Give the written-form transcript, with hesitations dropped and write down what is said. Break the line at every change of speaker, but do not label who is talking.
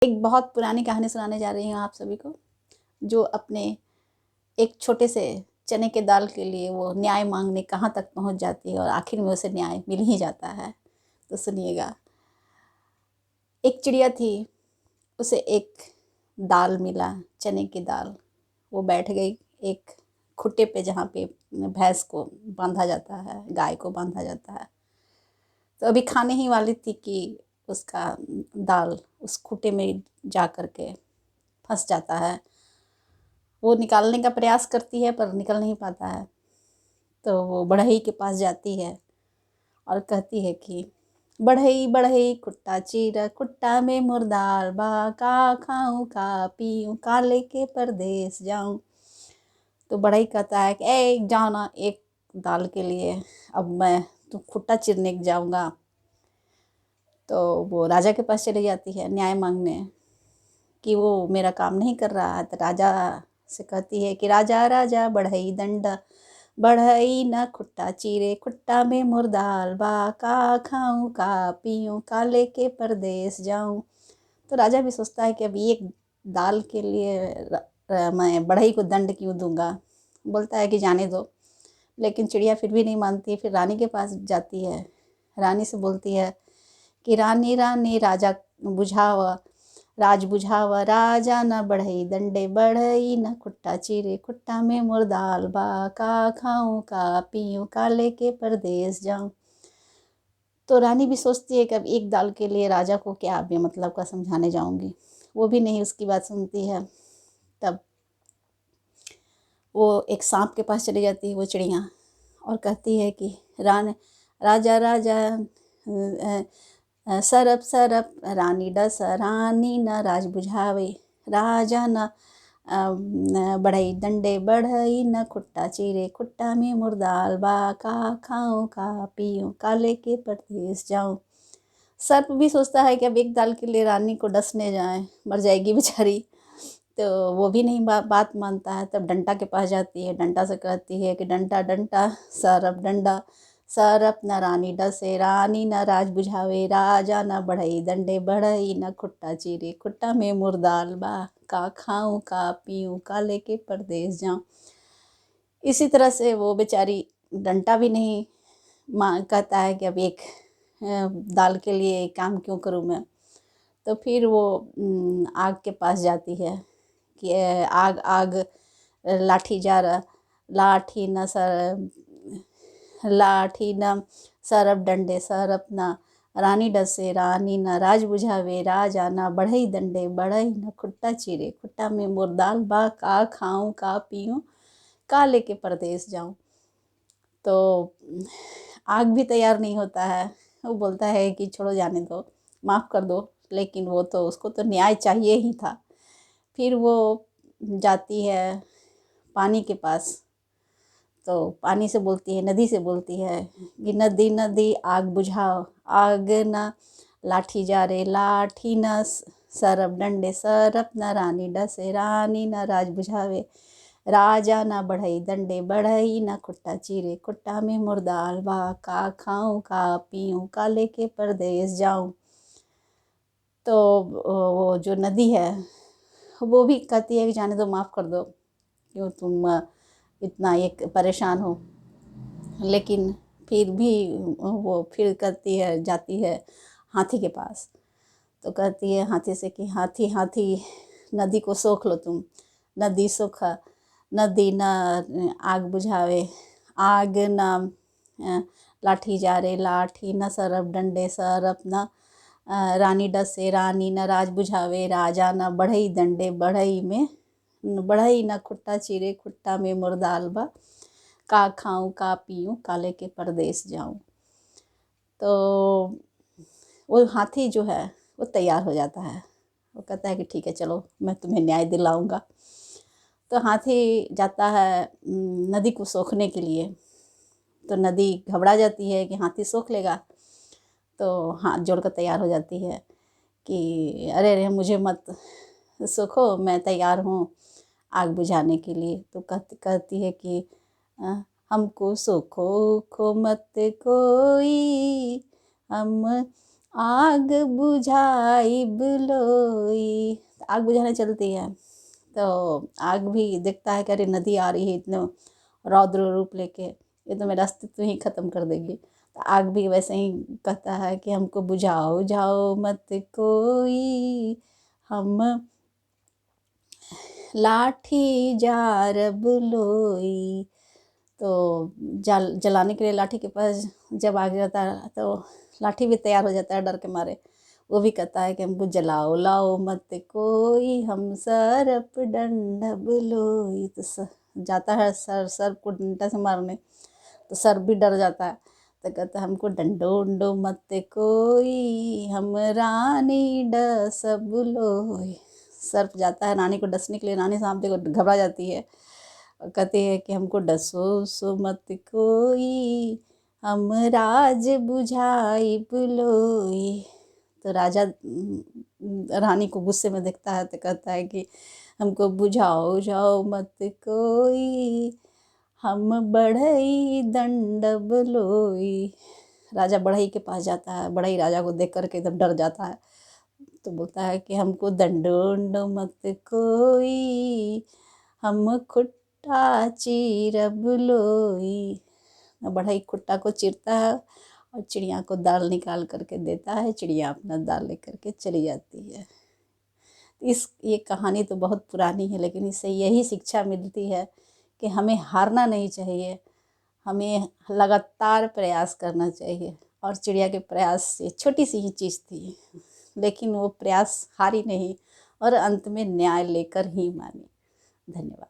एक बहुत पुरानी कहानी सुनाने जा रही हूँ आप सभी को, जो अपने एक छोटे से चने के दाल के लिए वो न्याय मांगने कहाँ तक पहुँच जाती है और आखिर में उसे न्याय मिल ही जाता है। तो सुनिएगा। एक चिड़िया थी, उसे एक दाल मिला, चने की दाल। वो बैठ गई एक खुट्टे पे जहाँ पे भैंस को बांधा जाता है, गाय को बांधा जाता है। तो अभी खाने ही वाली थी कि उसका दाल उस खूंटे में जा कर के फंस जाता है। वो निकालने का प्रयास करती है पर निकल नहीं पाता है। तो वो बढ़ई के पास जाती है और कहती है कि बढ़ई बढ़ई खुट्टा चीर, खुट्टा में मोर दाल बा, का खाऊं का पीऊं, का लेके परदेस जाऊं। तो बढ़ई कहता है कि ए जाओ ना, एक दाल के लिए अब मैं तो खुट्टा चीरने जाऊंगा। तो वो राजा के पास चली जाती है न्याय मांगने कि वो मेरा काम नहीं कर रहा है। तो राजा से कहती है कि राजा राजा बढ़ई दंडा, बढ़ई न खुट्टा चीरे, खुट्टा में मोर दाल बा, का खाऊं का पीऊं, का लेके परदेस जाऊं। तो राजा भी सोचता है कि अब एक दाल के लिए मैं बढ़ई को दंड क्यों दूंगा। बोलता है कि जाने दो, लेकिन चिड़िया फिर भी नहीं मानती। फिर रानी के पास जाती है, रानी से बोलती है कि रानी रानी राजा बुझाव, राज बुझाव, राजा न बढ़ई दंडे, बढ़ई न खुट्टा चीरे, खुट्टा में मोर दाल बा, का खाऊं का पीऊं, का लेके परदेस जाऊं। तो रानी भी सोचती है कि अब एक दाल के लिए राजा को क्या बेमतलब का समझाने जाऊंगी। वो भी नहीं उसकी बात सुनती है। तब वो एक सांप के पास चली जाती है वो चिड़िया, और कहती है कि राजा राजा सरप सरप रानी डस, रानी न राज बुझावे, राजा न बढ़ई दंडे, बढ़ई न खुट्टा चीरे, खुट्टा में मोर दाल बा, का खाऊं का पीऊं, का लेके परदेस जाऊं। सर्प भी सोचता है कि अब एक दाल के लिए रानी को डसने जाए, मर जाएगी बेचारी। तो वो भी नहीं बात मानता है। तब डंटा के पास जाती है, डंटा से कहती है कि डंटा डंटा सरप डंडा, सरप न रानी डसे, रानी न राज बुझावे, राजा न बढ़ई दंडे, बढ़ई न खुट्टा चीरे, खुट्टा में मोर दाल बा, का खाऊं का पीऊं, का लेके परदेस जाऊं। इसी तरह से वो बेचारी डंटा भी नहीं कहता है कि अब एक दाल के लिए काम क्यों करूं मैं। तो फिर वो आग के पास जाती है कि आग आग लाठी जा रहा, लाठी न सर, लाठी न सरप डंडे, सरप न रानी डसे, रानी न राज बुझावे, राजा न बढ़ई दंडे, बढ़ई न खुट्टा चीरे, खुट्टा में मोर दाल बा, का खाऊं का पीऊं, का लेके परदेस जाऊं। तो आग भी तैयार नहीं होता है। वो बोलता है कि छोड़ो, जाने दो, माफ़ कर दो। लेकिन वो तो, उसको तो न्याय चाहिए ही था। फिर वो जाती है पानी के पास। तो पानी से बोलती है, नदी से बोलती है कि नदी नदी आग बुझाओ, आग न लाठी जा रे, लाठी न सरप डंडे, सरप न रानी डसे, रानी न राज बुझावे, राजा न बढ़ई दंडे, बढ़ई न खुट्टा चीरे, खुट्टा में मोर दाल बा, का खाऊं का पीऊं, का लेके परदेस जाऊं। तो वो जो नदी है वो भी कहती है कि जाने दो, माफ़ कर दो, क्यों तुम इतना एक परेशान हो। लेकिन फिर भी वो फिर करती है, जाती है हाथी के पास। तो कहती है हाथी से कि हाथी हाथी नदी को सोख लो तुम। नदी सोखा, नदी न आग बुझावे, आग न लाठी जा रे, लाठी न सरप डंडे, सरप न रानी डसे, रानी न राज बुझावे, राजा न बढ़ई दंडे, बढ़ई में बढ़ई न खुट्टा चीरे, खुट्टा में मोर दाल बा, का खाऊं का पीऊं, का लेके परदेस जाऊं। तो वो हाथी जो है वो तैयार हो जाता है। वो कहता है कि ठीक है, चलो मैं तुम्हें न्याय दिलाऊंगा। तो हाथी जाता है नदी को सोखने के लिए। तो नदी घबरा जाती है कि हाथी सोख लेगा। तो हाथ जोड़कर तैयार हो जाती है कि अरे अरे मुझे मत सोखो, मैं तैयार हूँ आग बुझाने के लिए। तो कहती है कि हमको सोखो खो मत कोई, हम आग बुझाई बुलोई। आग बुझाने चलती है तो आग भी देखता है कि अरे नदी आ रही है इतने रौद्र रूप लेके, ये तो मेरा अस्तित्व ही खत्म कर देगी। तो आग भी वैसे ही कहता है कि हमको बुझाओ जाओ मत कोई, हम लाठी जार बुलोई। तो जलाने के लिए लाठी के पास जब आग जाता है तो लाठी भी तैयार हो जाता है डर के मारे। वो भी कहता है कि हमको जलाओ लाओ मत कोई, हम सरप डंड बुलोई। तो जाता है सर्प को डंडा से मारने, तो सर्प भी डर जाता है। तो कहता है हमको डंडो उंडो मत कोई, हम रानी डस बुलोई। सर्प जाता है रानी को डसने के लिए, रानी सामने को घबरा जाती है और कहती है कि हमको डसो सो मत कोई, हम राज बुझाई बुलोई। तो राजा रानी को गुस्से में देखता है तो कहता है कि हमको बुझाओ जाओ मत कोई, हम बढ़ई दंड बुलोई। राजा बढ़ई के पास जाता है, बढ़ई राजा को देख करके एकदम डर जाता है। तो बोलता है कि हमको दंडों मत कोई, हम खुट्टा चीर बुलोई। बढ़ई खुट्टा को चीरता है और चिड़िया को दाल निकाल करके देता है, चिड़िया अपना दाल लेकर के चली जाती है। ये कहानी तो बहुत पुरानी है, लेकिन इससे यही शिक्षा मिलती है कि हमें हारना नहीं चाहिए, हमें लगातार प्रयास करना चाहिए। और चिड़िया के प्रयास से छोटी सी ही चीज़ थी, लेकिन वो प्रयास हारी नहीं और अंत में न्याय लेकर ही मानी। धन्यवाद।